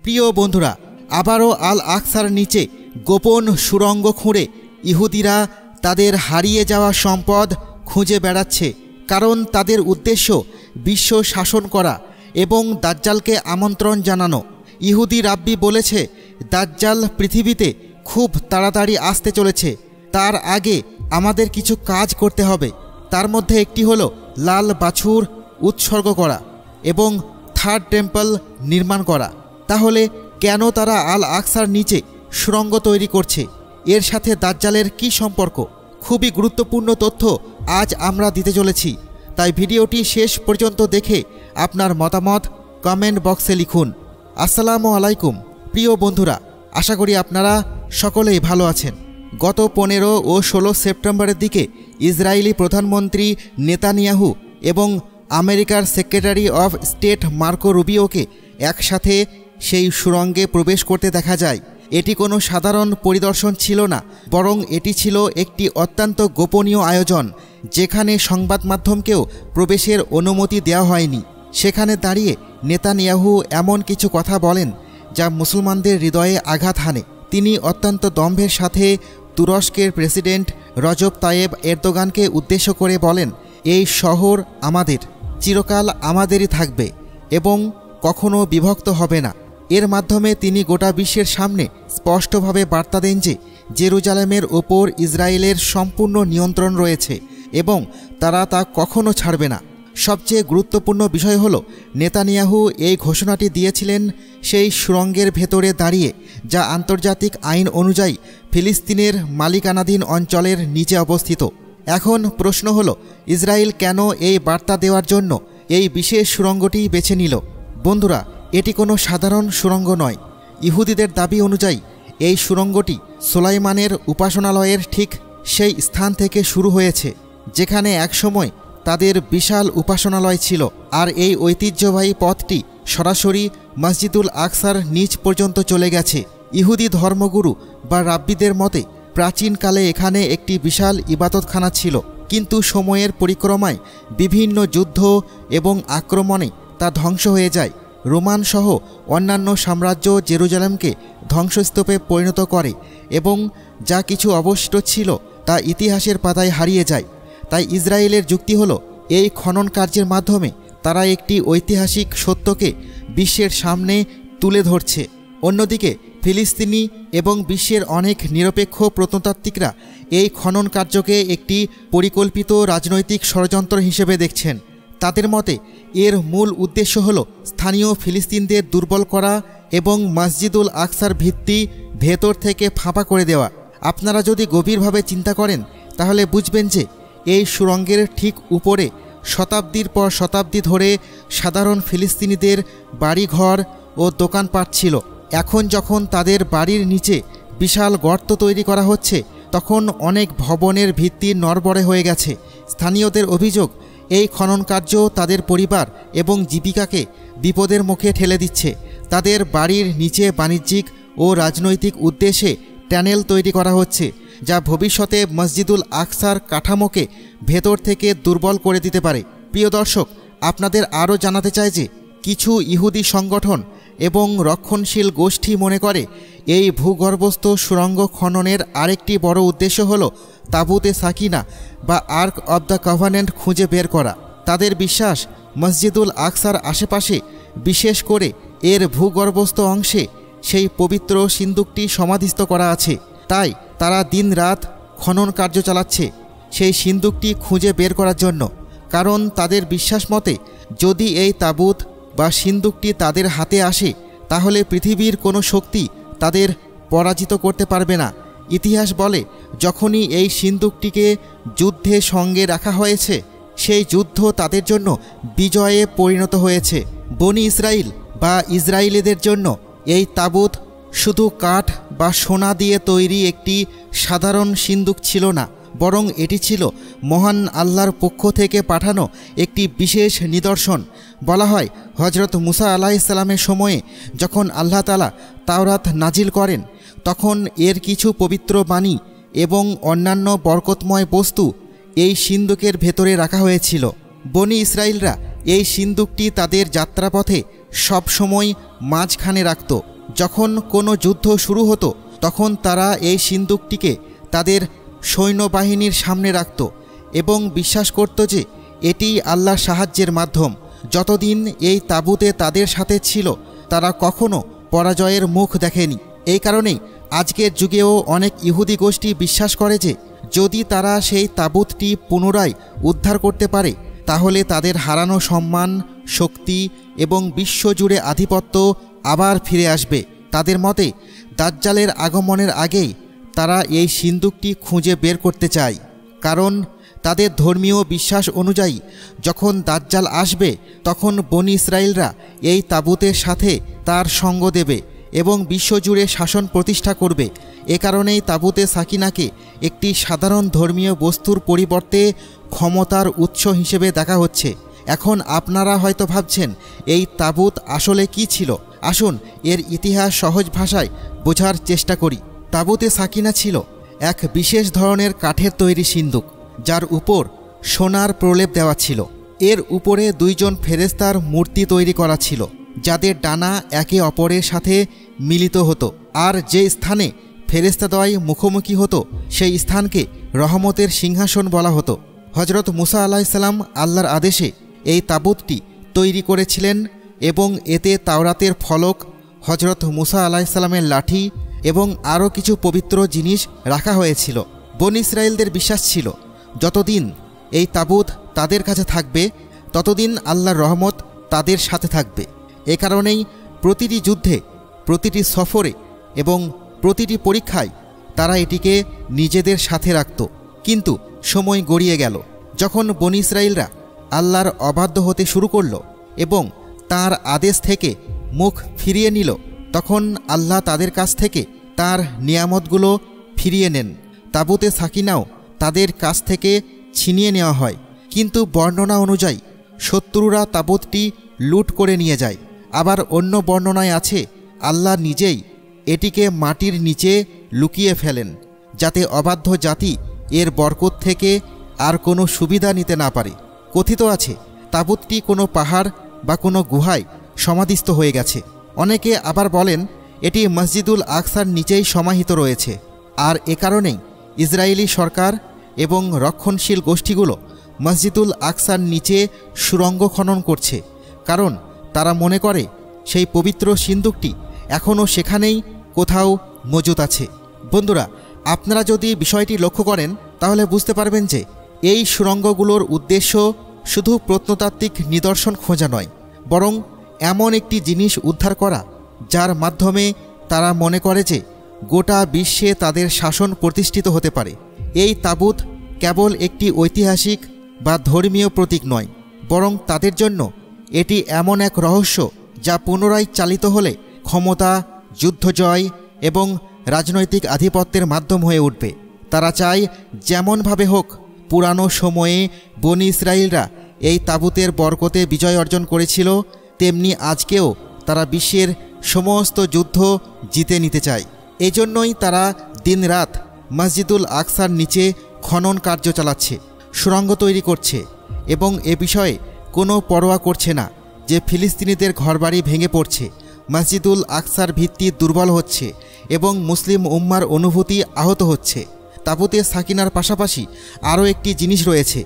প্রিয় বন্ধুরা, আবারও আল আকসার নিচে গোপন সুড়ঙ্গ খুঁড়ে ইহুদিরা তাদের হারিয়ে যাওয়া সম্পদ খুঁজে বেড়াচ্ছে। কারণ তাদের উদ্দেশ্য বিশ্ব শাসন করা এবং দাজ্জালকে আমন্ত্রণ জানানো। ইহুদি রাব্বি বলেছে, দাজ্জাল পৃথিবীতে খুব তাড়াতাড়ি আসতে চলেছে। তার আগে আমাদের কিছু কাজ করতে হবে। তার মধ্যে একটি হলো লাল বাছুর উৎসর্গ করা এবং থার্ড টেম্পল নির্মাণ করা। তাহলে কেন তারা আল আকসার নিচে সুড়ঙ্গ তৈরি করছে? এর সাথে দাজ্জালের কি সম্পর্ক? খুবই গুরুত্বপূর্ণ তথ্য আজ আমরা দিতে চলেছি। তাই ভিডিওটি শেষ পর্যন্ত দেখে আপনার মতামত কমেন্ট বক্সে লিখুন। আসসালামু আলাইকুম প্রিয় বন্ধুরা, আশা করি আপনারা সকলেই ভালো আছেন। গত 15 ও 16 সেপ্টেম্বরের দিকে ইসরায়েলি প্রধানমন্ত্রী নেতানিয়াহু এবং আমেরিকার সেক্রেটারি অফ স্টেট মার্কো রুবিওকে একসাথে সেই সুড়ঙ্গে প্রবেশ করতে দেখা যায়। এটি কোনো সাধারণ পরিদর্শন ছিল না, বরং এটি ছিল একটি অত্যন্ত গোপনীয় আয়োজন, যেখানে সংবাদ মাধ্যমকেও প্রবেশের অনুমতি দেওয়া হয়নি। সেখানে দাঁড়িয়ে নেতানিয়াহু এমন কিছু কথা বলেন যা মুসলমানদের হৃদয়ে আঘাত হানে। তিনি অত্যন্ত দম্ভের সাথে তুরস্কের প্রেসিডেন্ট রজব তায়েব এরদোগানকে উদ্দেশ্য করে বলেন, এই শহর আমাদের, চিরকাল আমাদেরই থাকবে এবং কখনো বিভক্ত হবে না। এর মাধ্যমে তিনি গোটা বিশ্বের সামনে স্পষ্টভাবে বার্তা দেন যে জেরুজালেমের ওপর ইসরায়েলের সম্পূর্ণ নিয়ন্ত্রণ রয়েছে এবং তারা তা কখনো ছাড়বে না। সবচেয়ে গুরুত্বপূর্ণ বিষয় হলো, নেতানিয়াহু এই ঘোষণাটি দিয়েছিলেন সেই সুড়ঙ্গের ভেতরে দাঁড়িয়ে, যা আন্তর্জাতিক আইন অনুযায়ী ফিলিস্তিনের মালিকানাধীন অঞ্চলের নিচে অবস্থিত। এখন প্রশ্ন হলো, ইসরায়েল কেন এই বার্তা দেওয়ার জন্য এই বিশেষ সুড়ঙ্গটি বেছে নিল? বন্ধুরা, এটি কোনো সাধারণ সুড়ঙ্গ নয়। ইহুদিদের দাবি অনুযায়ী এই সুড়ঙ্গটি সোলাইমানের উপাসনালয়ের ঠিক সেই স্থান থেকে শুরু হয়েছে, যেখানে একসময় তাদের বিশাল উপাসনালয় ছিল। আর এই ঐতিহ্যবাহী পথটি সরাসরি মসজিদুল আকসার নিচ পর্যন্ত চলে গেছে। ইহুদি ধর্মগুরু বা রাব্বিদের মতে প্রাচীনকালে এখানে একটি বিশাল ইবাদতখানা ছিল, কিন্তু সময়ের পরিক্রমায় বিভিন্ন যুদ্ধ এবং আক্রমণে তা ধ্বংস হয়ে যায়। রোমান সহ অন্যান্য সাম্রাজ্য জেরুজালেমকে ধ্বংসস্তূপে পরিণত করে এবং যা কিছু অবশিষ্ট ছিল তা ইতিহাসের পাতায় হারিয়ে যায়। তাই ইসরায়েলের যুক্তি হলো, এই খনন কার্যের মাধ্যমে তারা একটি ঐতিহাসিক সত্যকে বিশ্বের সামনে তুলে ধরছে। অন্যদিকে ফিলিস্তিনি এবং বিশ্বের অনেক নিরপেক্ষ প্রত্নতাত্ত্বিকরা এই খনন কার্যকে একটি পরিকল্পিত রাজনৈতিক ষড়যন্ত্র হিসেবে দেখছেন। তাদের মতে এর মূল উদ্দেশ্য হল স্থানীয় ফিলিস্তিনদের দুর্বল করা এবং মসজিদুল আকসার ভিত্তি ভেতর থেকে ফাঁপা করে দেওয়া। আপনারা যদি গভীরভাবে চিন্তা করেন তাহলে বুঝবেন যে এই সুড়ঙ্গের ঠিক উপরে শতাব্দীর পর শতাব্দী ধরে সাধারণ ফিলিস্তিনিদের বাড়িঘর ও দোকানপাট ছিল। এখন যখন তাদের বাড়ির নিচে বিশাল গর্ত তৈরি করা হচ্ছে, তখন অনেক ভবনের ভিত্তি নড়বড়ে হয়ে গেছে। স্থানীয়দের অভিযোগ, এই খনন কার্য তাদের পরিবার এবং জীবিকাকে বিপদের মুখে ঠেলে দিচ্ছে। তাদের বাড়ির নিচে বাণিজ্যিক ও রাজনৈতিক উদ্দেশ্যে টানেল তৈরি করা হচ্ছে, যা ভবিষ্যতে মসজিদুল আকসার কাঠামোকে ভেতর থেকে দুর্বল করে দিতে পারে। প্রিয় দর্শক, আপনাদের আরও জানাতে চাই যে কিছু ইহুদি সংগঠন এবং রক্ষণশীল গোষ্ঠী মনে করে এই ভূগর্ভস্থ সুড়ঙ্গ খননের আরেকটি বড় উদ্দেশ্য হল তাবুতে সাকিনা বা আর্ক অব দ্য কভানেন্ট খুঁজে বের করা। তাদের বিশ্বাস, মসজিদুল আকসার আশেপাশে, বিশেষ করে এর ভূগর্ভস্থ অংশে সেই পবিত্র সিন্দুকটি সমাধিস্থ করা আছে। তাই তারা দিন-রাত খনন কার্য চালাচ্ছে সেই সিন্দুকটি খুঁজে বের করার জন্য। কারণ তাদের বিশ্বাস মতে যদি এই তাবুত বা সিন্দুকটি তাদের হাতে আসে, তাহলে পৃথিবীর কোনো শক্তি তাদের পরাজিত করতে পারবে না। ইতিহাস বলে, যখনই এই সিন্দুকটিকে যুদ্ধে সঙ্গে রাখা হয়েছে, সেই যুদ্ধ তাদের জন্য বিজয়ে পরিণত হয়েছে। বনি ইসরায়েল বা ইসরায়েলিদের জন্য এই তাবুত শুধু কাঠ বা সোনা দিয়ে তৈরি একটি সাধারণ সিন্দুক ছিল না, বরং এটি ছিল মহান আল্লাহর পক্ষ থেকে পাঠানো একটি বিশেষ নিদর্শন। বলা হয়, হজরত মুসা আলাইহিসসালামের সময়ে যখন আল্লাহ তাআলা তাওরাত নাজিল করেন, তখন এর কিছু পবিত্র বাণী এবং অন্যান্য বরকতময় বস্তু এই সিন্দুকের ভেতরে রাখা হয়েছিল। বনি ইসরায়েলরা এই সিন্দুকটি তাদের যাত্রাপথে সব সময় মাঝখানে রাখত। যখন কোনো যুদ্ধ শুরু হতো তখন তারা এই সিন্দুকটিকে তাদের সৈন্যবাহিনীর সামনে রাখত এবং বিশ্বাস করত যে এটিই আল্লাহর সাহায্যের মাধ্যম। যতদিন এই তাঁবুতে তাদের সাথে ছিল তারা কখনো পরাজয়ের মুখ দেখেনি। এই কারণেই আজকের যুগেও অনেক ইহুদি গোষ্ঠী বিশ্বাস করে যে যদি তারা সেই তাঁবুতটি পুনরায় উদ্ধার করতে পারে তাহলে তাদের হারানো সম্মান, শক্তি এবং বিশ্বজুড়ে আধিপত্য আবার ফিরে আসবে। তাদের মতে দাজ্জালের আগমনের আগেই তারা এই সিন্দুকটি খুঁজে বের করতে চায়, কারণ তাদের ধর্মীয় বিশ্বাস অনুযায়ী যখন দাজ্জাল আসবে তখন বনি ইসরায়েলরা এই তাঁবুতের সাথে তার সঙ্গ দেবে এবং বিশ্বজুড়ে শাসন প্রতিষ্ঠা করবে। এ কারণেই তাঁবুতে সাকিনাকে একটি সাধারণ ধর্মীয় বস্তুর পরিবর্তে ক্ষমতার উৎস হিসেবে দেখা হচ্ছে। এখন আপনারা হয়তো ভাবছেন এই তাঁবুত আসলে কি ছিল। আসুন এর ইতিহাস সহজ ভাষায় বোঝার চেষ্টা করি। তাঁবুতে সাকিনা ছিল এক বিশেষ ধরনের কাঠের তৈরি সিন্দুক, যার উপর সোনার প্রলেপ দেওয়া ছিল। এর উপরে দুইজন ফেরেশতার মূর্তি তৈরি করা ছিল, যাদের ডানা একে অপরের সাথে মিলিত হতো, আর যে স্থানে ফেরেশতাদ্বয় মুখোমুখি হতো সেই স্থানকে রহমতের সিংহাসন বলা হতো। হজরত মুসা আলাইহিসসালাম আল্লাহর আদেশে এই তাঁবুতটি তৈরি করেছিলেন এবং এতে তাওরাতের ফলক, হজরত মুসা আলাইহিসসালামের লাঠি এবং আরও কিছু পবিত্র জিনিস রাখা হয়েছিল। বনী ইসরায়েলদের বিশ্বাস ছিল যতদিন এই তাঁবুত তাদের কাছে থাকবে ততদিন আল্লাহর রহমত তাদের সাথে থাকবে। এ কারণেই প্রতিটি যুদ্ধে, প্রতিটি সফরে এবং প্রতিটি পরীক্ষায় তারা এটিকে নিজেদের সাথে রাখত। কিন্তু সময় গড়িয়ে গেল। যখন বনী ইসরায়েলরা আল্লাহর অবাধ্য হতে শুরু করল এবং তার আদেশ থেকে মুখ ফিরিয়ে নিল, তখন আল্লাহ তাদের কাছ থেকে তার নিয়ামতগুলো ফিরিয়ে নেন। তাঁবুতে সাকিনাও তাদের কাছ থেকে ছিনিয়ে নেওয়া হয়। কিন্তু বর্ণনা অনুযায়ী শত্রুরা তাঁবুতটি লুট করে নিয়ে যায়। আবার অন্য বর্ণনায় আছে আল্লাহ নিজেই এটিকে মাটির নিচে লুকিয়ে ফেলেন, যাতে অবাধ্য জাতি এর বরকত থেকে আর কোনো সুবিধা নিতে না পারে। কথিত আছে তাঁবুতটি কোনো পাহাড় বা কোনো গুহায় সমাধিস্থ হয়ে গেছে। অনেকে আবার বলেন এটি মসজিদুল আকসার নিচেই সমাহিত রয়েছে। আর এ কারণেই ইসরায়েলি সরকার এবং রক্ষণশীল গোষ্ঠীগুলো মসজিদুল আকসার নিচে সুড়ঙ্গ খনন করছে, কারণ তারা মনে করে সেই পবিত্র সিন্দুকটি এখনও সেখানেই কোথাও মজুদ আছে। বন্ধুরা, আপনারা যদি বিষয়টি লক্ষ্য করেন তাহলে বুঝতে পারবেন যে এই সুড়ঙ্গগুলোর উদ্দেশ্য শুধু প্রত্নতাত্ত্বিক নিদর্শন খোঁজা নয়, বরং এমন একটি জিনিস উদ্ধার করা যার মাধ্যমে তারা মনে করে যে গোটা বিশ্বে তাদের শাসন প্রতিষ্ঠিত হতে পারে। এই তাঁবুত কেবল একটি ঐতিহাসিক বা ধর্মীয় প্রতীক নয়, বরং তাদের জন্য এটি এমন এক রহস্য যা পুনরায় চালিত হলে ক্ষমতা, যুদ্ধজয় এবং রাজনৈতিক আধিপত্যের মাধ্যম হয়ে উঠবে। তারা চায় যেমনভাবে হোক পুরানো সময়ে বনী ইসরায়েলরা এই তাঁবুতের বরকতে বিজয় অর্জন করেছিল, তেমনি আজকেও তারা বিশ্বের সমস্ত যুদ্ধ জিতে নিতে চায়। এজন্যই তারা দিনরাত মসজিদুল আকসার নিচে খনন কার্য চালাচ্ছে, সুড়ঙ্গ তৈরি করছে এবং এ বিষয়ে কোনো পরোয়া করছে না যে ফিলিস্তিনিদের ঘরবাড়ি ভেঙে পড়ছে, মসজিদুল আকসার ভিত্তি দুর্বল হচ্ছে এবং মুসলিম উম্মার অনুভূতি আহত হচ্ছে। তাঁবুতে সাকিনার পাশাপাশি আরও একটি জিনিস রয়েছে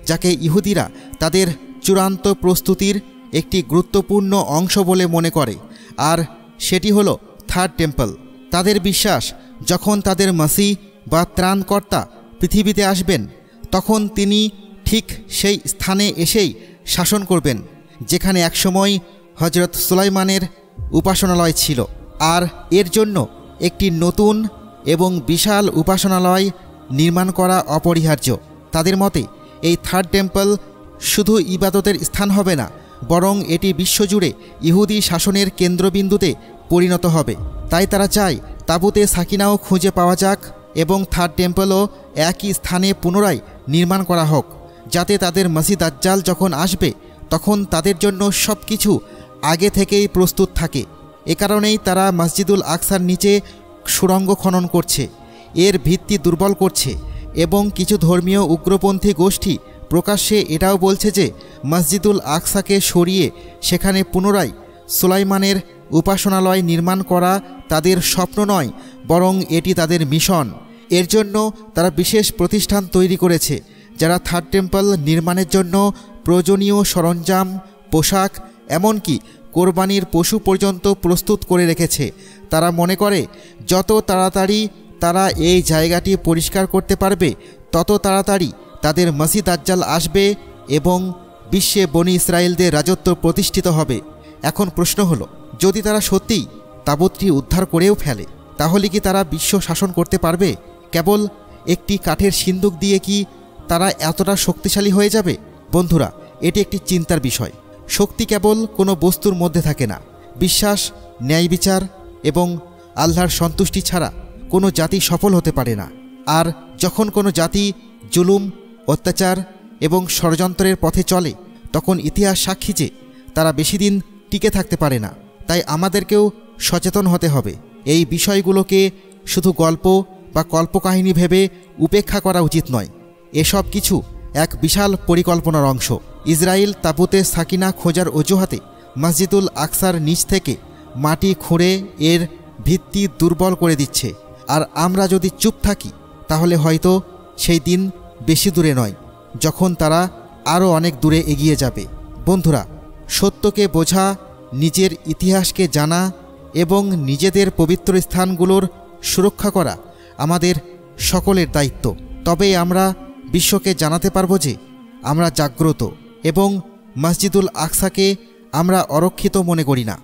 যাকে ইহুদিরা তাদের চূড়ান্ত প্রস্তুতির একটি গুরুত্বপূর্ণ অংশ বলে মনে করে, আর সেটি হলো থার্ড টেম্পল। তাদের বিশ্বাস যখন তাদের মাসিহ বা ত্রাণকর্তা পৃথিবীতে আসবেন তখন তিনি ঠিক সেই স্থানে এসেই শাসন করবেন যেখানে একসময় হজরত সুলাইমানের উপাসনালয় ছিল, আর এর জন্য একটি নতুন এবং বিশাল উপাসনালয় নির্মাণ করা অপরিহার্য। তাদের মতে এই থার্ড টেম্পল শুধু ইবাদতের স্থান হবে না, বরং এটি বিশ্বজুড়ে ইহুদি শাসনের কেন্দ্রবিন্দুতে পরিণত হবে। তাই তারা চায় তাঁবুতে সাকিনাও খুঁজে পাওয়া যাক এবং থার্ড টেম্পলও একই স্থানে পুনরায় নির্মাণ করা হোক, যাতে তাদের মসিহ দাজ্জাল যখন আসবে তখন তাদের জন্য সব কিছু আগে থেকেই প্রস্তুত থাকে। এ কারণেই তারা মসজিদুল আকসার নিচে সুড়ঙ্গ খনন করছে, এর ভিত্তি দুর্বল করছে এবং কিছু ধর্মীয় উগ্রপন্থী গোষ্ঠী প্রকাশ্যে এটাও বলছে যে মসজিদুল আকসাকে সরিয়ে সেখানে পুনরায় সুলাইমানের উপাসনালয় নির্মাণ করা তাদের স্বপ্ন নয়, বরং এটি তাদের মিশন। এর জন্য তারা বিশেষ প্রতিষ্ঠান তৈরি করেছে, যারা থার্ড টেম্পল নির্মাণের জন্য প্রয়োজনীয় সরঞ্জাম, পোশাক, এমনকি কোরবানির পশু পর্যন্ত প্রস্তুত করে রেখেছে। তারা মনে করে যত তাড়াতাড়ি তারা এই জায়গাটি পরিষ্কার করতে পারবে, তত তাড়াতাড়ি তাদের মসিহ দাজ্জাল আসবে এবং বিশ্বে বনি ইসরায়েলদের রাজত্ব প্রতিষ্ঠিত হবে। এখন প্রশ্ন হলো, যদি তারা সত্যিই তাবুতটি উদ্ধার করেও ফেলে, তাহলে কি তারা বিশ্ব শাসন করতে পারবে? কেবল একটি কাঠের সিন্দুক দিয়ে কি তারা এতটা শক্তিশালী হয়ে যাবে? বন্ধুরা, এটি একটি চিন্তার বিষয়। শক্তি কেবল কোনো বস্তুর মধ্যে থাকে না। বিশ্বাস, ন্যায় বিচার এবং আল্লাহর সন্তুষ্টি ছাড়া কোনো জাতি সফল হতে পারে না। আর যখন কোনো জাতি জুলুম, অত্যাচার এবং ষড়যন্ত্রের পথে চলে, তখন ইতিহাস সাক্ষী যে তারা বেশি দিন টিকে থাকতে পারে না। তাই আমাদেরকেও সচেতন হতে হবে। এই বিষয়গুলোকে শুধু গল্প বা কল্পকাহিনী ভেবে উপেক্ষা করা উচিত নয়। এসব কিছু এক বিশাল পরিকল্পনার অংশ। ইসরায়েল তাবুতে সাকিনা খোঁজার অজুহাতে মসজিদুল আকসার নিচ থেকে মাটি খুঁড়ে এর ভিত্তি দুর্বল করে দিচ্ছে। আর আমরা যদি চুপ থাকি, তাহলে হয়তো সেই দিন বেশি দূরে নয় যখন তারা আরও অনেক দূরে এগিয়ে যাবে। বন্ধুরা, সত্যকে বোঝা, নিজের ইতিহাসকে জানা এবং নিজেদের পবিত্র স্থানগুলোর সুরক্ষা করা আমাদের সকলের দায়িত্ব। তবেই আমরা বিশ্বকে জানাতে পারব যে আমরা জাগ্রত এবং মসজিদুল আকসাকে আমরা অরক্ষিত মনে করি না।